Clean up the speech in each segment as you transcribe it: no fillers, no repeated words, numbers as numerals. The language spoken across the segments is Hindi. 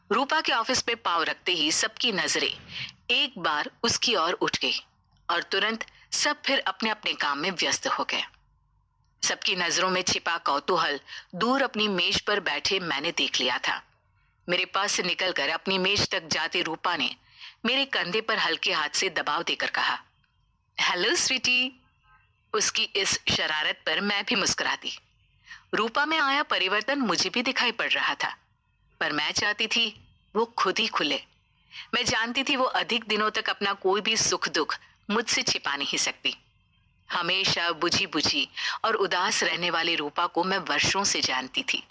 रूपा के ऑफिस पे पांव रखते ही सबकी नजरें एक बार उसकी ओर उठ गई और तुरंत सब फिर अपने अपने काम में व्यस्त हो गए। सबकी नजरों में छिपा कौतूहल दूर अपनी मेज पर बैठे मैंने देख लिया था। मेरे पास से निकलकर अपनी मेज तक जाती रूपा ने मेरे कंधे पर हल्के हाथ से दबाव देकर कहा, हेलो स्वीटी। उसकी इस शरारत पर मैं भी मुस्कुरा दी। रूपा में आया परिवर्तन मुझे भी दिखाई पड़ रहा था, पर मैं चाहती थी वो खुद ही खुले। मैं जानती थी वो अधिक दिनों तक अपना कोई भी सुख दुख मुझसे छिपा नहीं सकती। हमेशा बुझी बुझी और उदास रहने वाली रूपा को मैं वर्षों से जानती थी।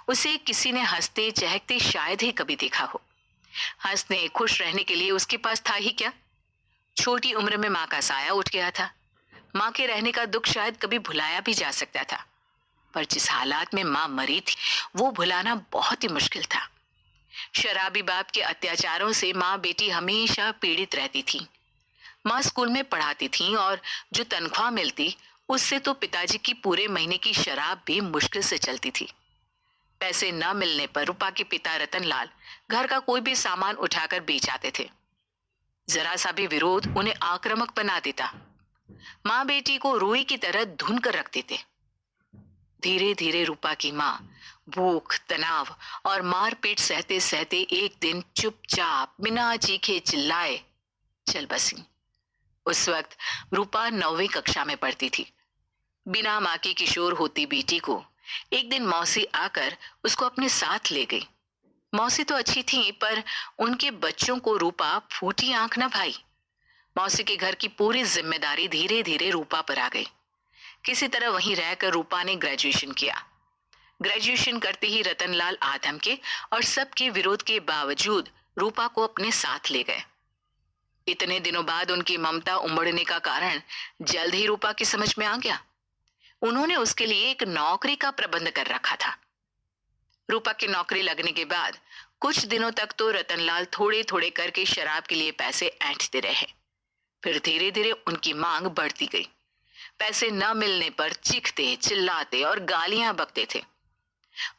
उसे किसी ने हंसते चहकते शायद ही कभी देखा हो। हंसने खुश रहने के लिए उसके पास था ही क्या। छोटी उम्र में माँ का साया उठ गया था। माँ के रहने का दुख शायद कभी भुलाया भी जा सकता था, पर जिस हालात में माँ मरी थी वो भुलाना बहुत ही मुश्किल था। शराबी बाप के अत्याचारों से माँ बेटी हमेशा पीड़ित रहती थी। माँ स्कूल में पढ़ाती थी और जो तनख्वाह मिलती उससे तो पिताजी की पूरे महीने की शराब भी मुश्किल से चलती थी। पैसे न मिलने पर रूपा के पिता रतनलाल घर का कोई भी सामान उठाकर बेच आते थे। जरा सा भी विरोध उन्हें आक्रामक बना देता। माँ बेटी को रुई की तरह धुन कर रख देते। धीरे धीरे रूपा की माँ भूख, तनाव और मारपीट सहते सहते एक दिन चुपचाप बिना चीखे चिल्लाए चल बसी। उस वक्त रूपा 9वीं कक्षा में पढ़ती थी। बिना माँ की किशोर होती बेटी को एक दिन मौसी आकर उसको अपने साथ ले गई। मौसी तो अच्छी थी, पर उनके बच्चों को रूपा फूटी आंख न भाई। मौसी के घर की पूरी जिम्मेदारी धीरे धीरे रूपा पर आ गई। किसी तरह वहीं रहकर रूपा ने ग्रेजुएशन किया। ग्रेजुएशन करते ही रतनलाल आधम के और सबके विरोध के बावजूद रूपा को अपने साथ ले गए। इतने दिनों बाद उनकी ममता उमड़ने का कारण जल्द ही रूपा की समझ में आ गया। उन्होंने उसके लिए एक नौकरी का प्रबंध कर रखा था। रूपा की नौकरी लगने के बाद कुछ दिनों तक तो रतनलाल थोड़े थोड़े करके शराब के लिए पैसे ऐंठते रहे। फिर धीरे धीरे उनकी मांग बढ़ती गई। पैसे न मिलने पर चीखते चिल्लाते और गालियां बकते थे।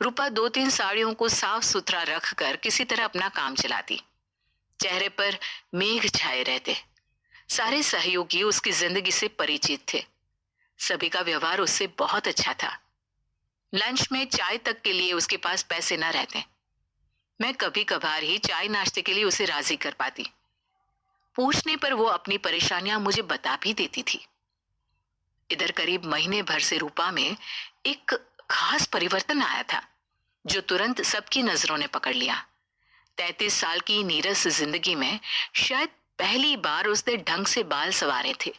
रूपा 2-3 साड़ियों को साफ सुथरा रखकर किसी तरह अपना काम चलाती। चेहरे पर मेघ छाए रहते। सारे सहयोगी उसकी जिंदगी से परिचित थे। सभी का व्यवहार उससे बहुत अच्छा था। लंच में चाय तक के लिए उसके पास पैसे न रहते। मैं कभी कभार ही चाय नाश्ते के लिए उसे राजी कर पाती। पूछने पर वो अपनी परेशानियां मुझे बता भी देती थी। इधर करीब महीने भर से रूपा में एक खास परिवर्तन आया था जो तुरंत सबकी नजरों ने पकड़ लिया। 33 साल की नीरस जिंदगी में शायद पहली बार उसने ढंग से बाल संवारे थे।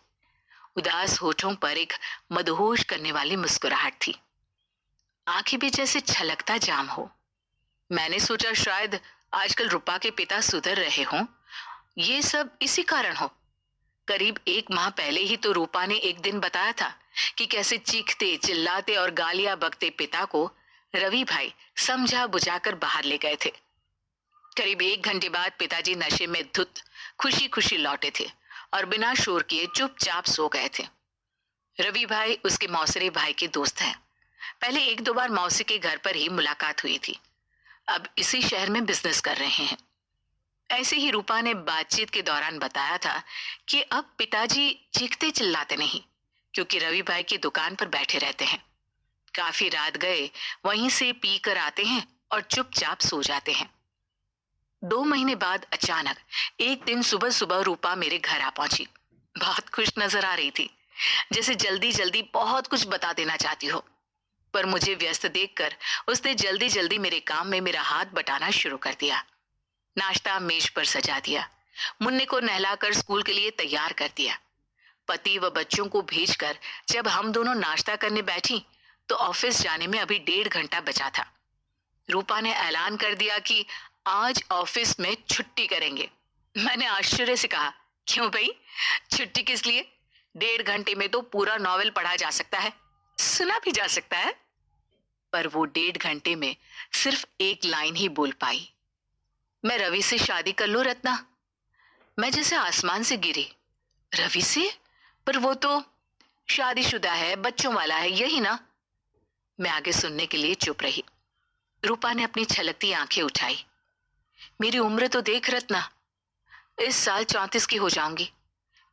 उदास होठों पर एक मदहोश करने वाली मुस्कुराहट थी। आंखें भी जैसे छलकता जाम हो। मैंने सोचा शायद आजकल रूपा के पिता सुधर रहे हों। ये सब इसी कारण हो। करीब 1 माह पहले ही तो रूपा ने एक दिन बताया था कि कैसे चीखते चिल्लाते और गालियां बकते पिता को रवि भाई समझा बुझाकर बाहर ले गए थे। करीब 1 घंटे बाद पिताजी नशे में धुत खुशी खुशी लौटे थे और बिना शोर किए चुपचाप सो गए थे। रवि भाई उसके मौसेरे भाई के दोस्त हैं। पहले 1-2 बार मौसी के घर पर ही मुलाकात हुई थी। अब इसी शहर में बिजनेस कर रहे हैं। ऐसे ही रूपा ने बातचीत के दौरान बताया था कि अब पिताजी चीखते चिल्लाते नहीं, क्योंकि रवि भाई की दुकान पर बैठे रहते हैं। काफी रात गए वहीं से पी कर आते हैं और चुपचाप सो जाते हैं। 2 महीने बाद अचानक एक दिन सुबह सुबह रूपा मेरे घर आ पहुंची। बहुत खुश नजर आ रही थी, जैसे जल्दी जल्दी बहुत कुछ बता देना चाहती हो। पर मुझे व्यस्त देखकर उसने जल्दी जल्दी मेरे काम में मेरा हाथ बटाना शुरू कर दिया। नाश्ता मेज पर सजा दिया। मुन्ने को नहलाकर स्कूल के लिए तैयार कर दिया। पति व बच्चों को भेजकर जब हम दोनों नाश्ता करने बैठी तो ऑफिस जाने में अभी 1.5 घंटा बचा था। रूपा ने ऐलान कर दिया कि आज ऑफिस में छुट्टी करेंगे। मैंने आश्चर्य से कहा, क्यों भाई, छुट्टी किस लिए? 1.5 घंटे में तो पूरा नॉवेल पढ़ा जा सकता है, सुना भी जा सकता है। पर वो 1.5 घंटे में सिर्फ एक लाइन ही बोल पाई, मैं रवि से शादी कर लूं रत्ना। मैं जैसे आसमान से गिरी। रवि से? पर वो तो शादीशुदा है, बच्चों वाला है, यही ना? मैं आगे सुनने के लिए चुप रही। रूपा ने अपनी छलकती आंखें उठाई। मेरी उम्र तो देख रत्ना, इस साल 34 की हो जाऊंगी।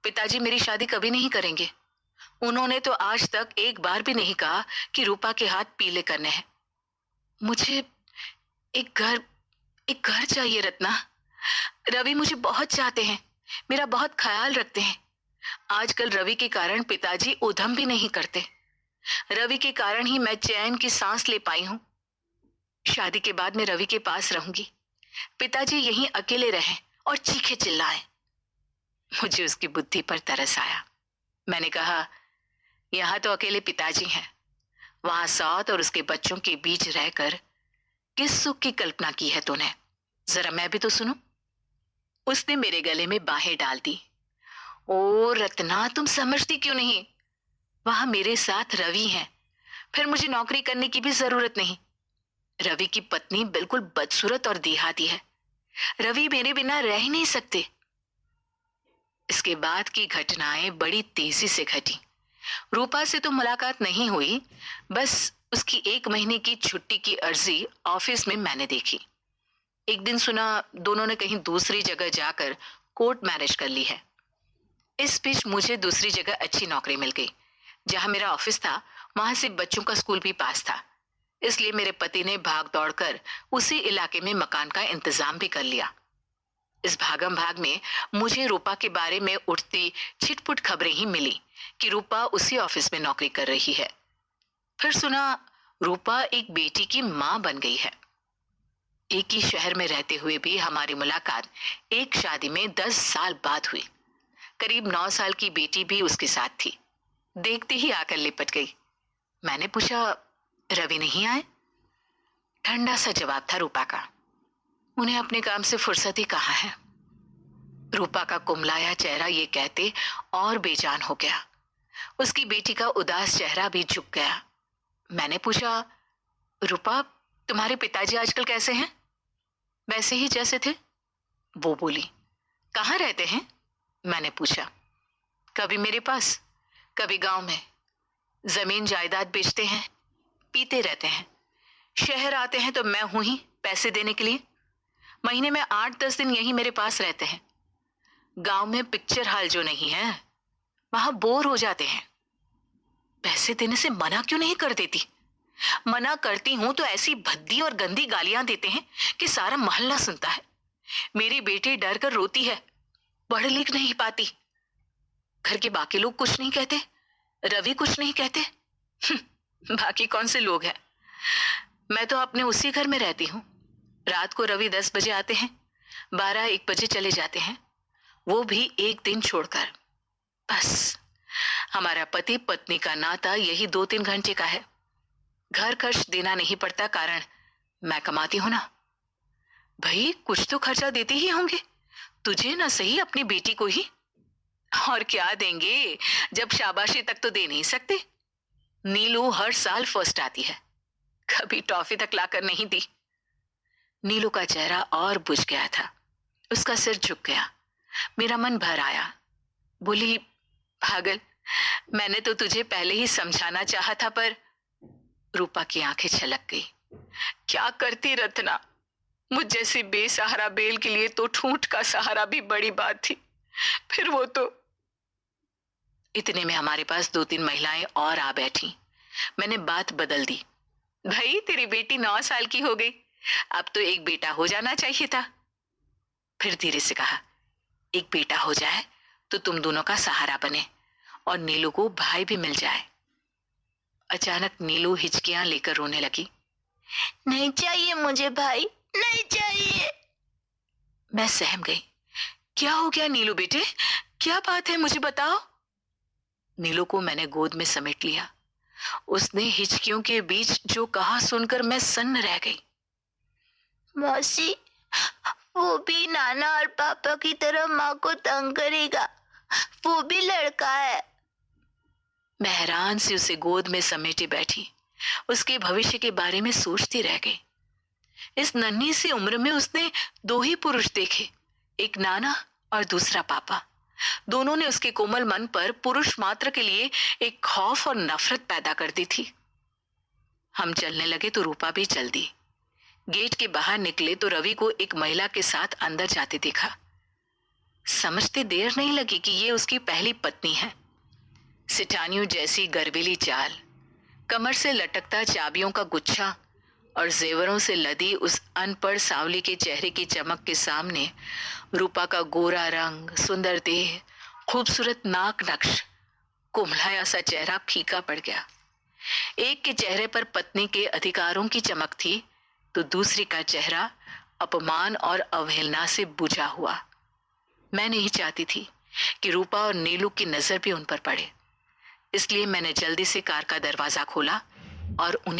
पिताजी मेरी शादी कभी नहीं करेंगे। उन्होंने तो आज तक एक बार भी नहीं कहा कि रूपा के हाथ पीले करने हैं। मुझे एक घर एक घर चाहिए रत्ना। रवि मुझे बहुत चाहते हैं, मेरा बहुत ख्याल रखते हैं। आजकल रवि के कारण पिताजी उधम भी नहीं करते। रवि के कारण ही मैं चैन की सांस ले पाई हूं। शादी के बाद मैं रवि के पास रहूंगी, पिताजी यहीं अकेले रहें और चीखे चिल्लाएं। मुझे उसकी बुद्धि पर तरस आया। मैंने कहा, यहां तो अकेले पिताजी हैं, वहां सौत और उसके बच्चों के बीच रहकर किस सुख की कल्पना की है तूने? जरा मैं भी तो सुनूं। उसने मेरे गले में बाहें डाल दी। ओ रत्ना, तुम समझती क्यों नहीं? वहां मेरे साथ रवि है, फिर मुझे नौकरी करने की भी जरूरत नहीं। रवि की पत्नी बिल्कुल बदसूरत और देहाती है। रवि मेरे बिना रह ही नहीं सकते। इसके बाद की घटनाएं बड़ी तेजी से घटी। रूपा से तो मुलाकात नहीं हुई, बस उसकी 1 महीने की छुट्टी की अर्जी ऑफिस में मैंने देखी। एक दिन सुना दोनों ने कहीं दूसरी जगह जाकर कोर्ट मैरिज कर ली है। इस बीच मुझे दूसरी जगह अच्छी नौकरी मिल गई। जहां मेरा ऑफिस था वहां से बच्चों का स्कूल भी पास था, इसलिए मेरे पति ने भाग दौड़ कर उसी इलाके में मकान का इंतजाम भी कर लिया। इस भागम भाग में मुझे रूपा के बारे में उठती छिटपुट खबरें ही मिली कि रूपा उसी ऑफिस में नौकरी कर रही है। फिर सुना रूपा एक बेटी की मां बन गई है। एक ही शहर में रहते हुए भी हमारी मुलाकात एक शादी में 10 साल बाद हुई। करीब 9 साल की बेटी भी उसके साथ थी। देखते ही आकर लिपट गई। मैंने पूछा, रवि नहीं आए? ठंडा सा जवाब था रूपा का, उन्हें अपने काम से फुर्सत ही कहाँ है। रूपा का कुमलाया चेहरा ये कहते और बेजान हो गया। उसकी बेटी का उदास चेहरा भी झुक गया। मैंने पूछा, रूपा, तुम्हारे पिताजी आजकल कैसे हैं? वैसे ही जैसे थे, वो बोली। कहाँ रहते हैं? मैंने पूछा। कभी मेरे पास, कभी गांव में। जमीन जायदाद बेचते हैं, पीते रहते हैं। शहर आते हैं तो मैं हूं ही पैसे देने के लिए। महीने में 8-10 दिन यही मेरे पास रहते हैं। गांव में पिक्चर हॉल जो नहीं है, वहां बोर हो जाते हैं। पैसे देने से मना क्यों नहीं कर देती? मना करती हूं तो ऐसी भद्दी और गंदी गालियां देते हैं कि सारा मोहल्ला सुनता है। मेरी बेटी डर कर रोती है, पढ़ लिख नहीं पाती। घर के बाकी लोग कुछ नहीं कहते, रवि कुछ नहीं कहते। बाकी कौन से लोग हैं? मैं तो अपने उसी घर में रहती हूँ। रात को रवि 10 बजे आते हैं, 12-1 बजे चले जाते हैं, वो भी एक दिन छोड़कर। बस हमारा पति पत्नी का नाता यही 2-3 घंटे का है। घर खर्च देना नहीं पड़ता, कारण मैं कमाती हूं ना। भाई कुछ तो खर्चा देते ही होंगे, तुझे ना सही अपनी बेटी को ही। और क्या देंगे जब शाबाशी तक तो दे नहीं सकते। नीलू हर साल फर्स्ट आती है, कभी टॉफी तक लाकर नहीं दी। नीलू का चेहरा और बुझ गया था, उसका सिर झुक गया। मेरा मन भर आया। बोली, पागल, मैंने तो तुझे पहले ही समझाना चाहा था, पर। रूपा की आंखें छलक गई। क्या करती रत्ना, मुझ जैसी बेसहारा बेल के लिए तो ठूंठ का सहारा भी बड़ी बात थी। फिर वो तो। इतने में हमारे पास 2-3 महिलाएं और आ बैठी। मैंने बात बदल दी। भाई तेरी बेटी 9 साल की हो गई, अब तो एक बेटा हो जाना चाहिए था। फिर धीरे से कहा, एक बेटा हो जाए तो तुम दोनों का सहारा बने और नीलू को भाई भी मिल जाए। अचानक नीलू हिचकियां लेकर रोने लगी। नहीं चाहिए मुझे भाई, नहीं चाहिए। मैं सहम गई। क्या हो गया नीलू बेटे, क्या बात है, मुझे बताओ। नीलू को मैंने गोद में समेट लिया। उसने हिचकियों के बीच जो कहा सुनकर मैं सन्न रह गई। मौसी, वो भी नाना और पापा की तरह माँ को तंग करेगा, वो भी लड़का है। मैं हैरान से उसे गोद में समेटे बैठी, उसके भविष्य के बारे में सोचती रह गई। इस नन्ही सी उम्र में उसने 2 ही पुरुष देखे, एक नाना और दूसरा पापा। दोनों ने उसके कोमल मन पर पुरुष मात्र के लिए एक खौफ और नफरत पैदा कर दी थी। हम चलने लगे तो रूपा भी चल दी। गेट के बाहर निकले तो रवि को एक महिला के साथ अंदर जाते देखा। समझते देर नहीं लगी कि ये उसकी पहली पत्नी है। सिटानियों जैसी गर्वीली चाल, कमर से लटकता चाबियों का गुच्छा और जेवरों से लदी उस अनपढ़ सावली के चेहरे की चमक के सामने रूपा का गोरा रंग, सुंदर देह, खूबसूरत नाक नक्श, कुम्हलाया सा चेहरा फीका पड़ गया। एक के चेहरे पर पत्नी के अधिकारों की चमक थी तो दूसरी का चेहरा अपमान और अवहेलना से बुझा हुआ। मैं नहीं चाहती थी कि रूपा और नीलू की नजर भी उन पर पड़े, इसलिए मैंने जल्दी से कार का दरवाजा खोला और उन्हें